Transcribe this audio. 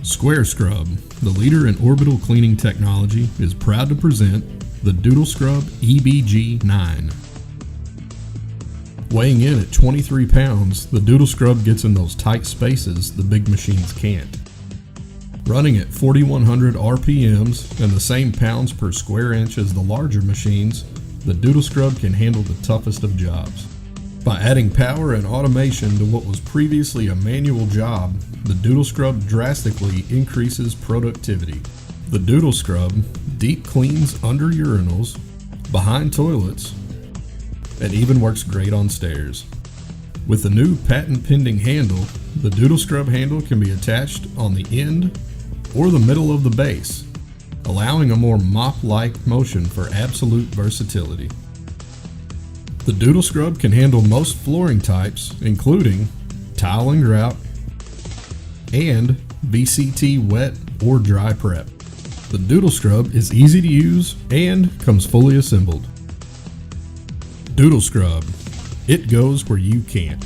Square Scrub, the leader in orbital cleaning technology, is proud to present the Doodle Scrub EBG9. Weighing in at 23 pounds, the Doodle Scrub gets in those tight spaces the big machines can't. Running at 4,100 RPMs and the same pounds per square inch as the larger machines, the Doodle Scrub can handle the toughest of jobs. By adding power and automation to what was previously a manual job, the Doodle Scrub drastically increases productivity. The Doodle Scrub deep cleans under urinals, behind toilets, and even works great on stairs. With the new patent-pending handle, the Doodle Scrub handle can be attached on the end or the middle of the base, allowing a more mop-like motion for absolute versatility. The Doodle Scrub can handle most flooring types, including tile and grout, and VCT wet or dry prep. The Doodle Scrub is easy to use and comes fully assembled. Doodle Scrub, it goes where you can't.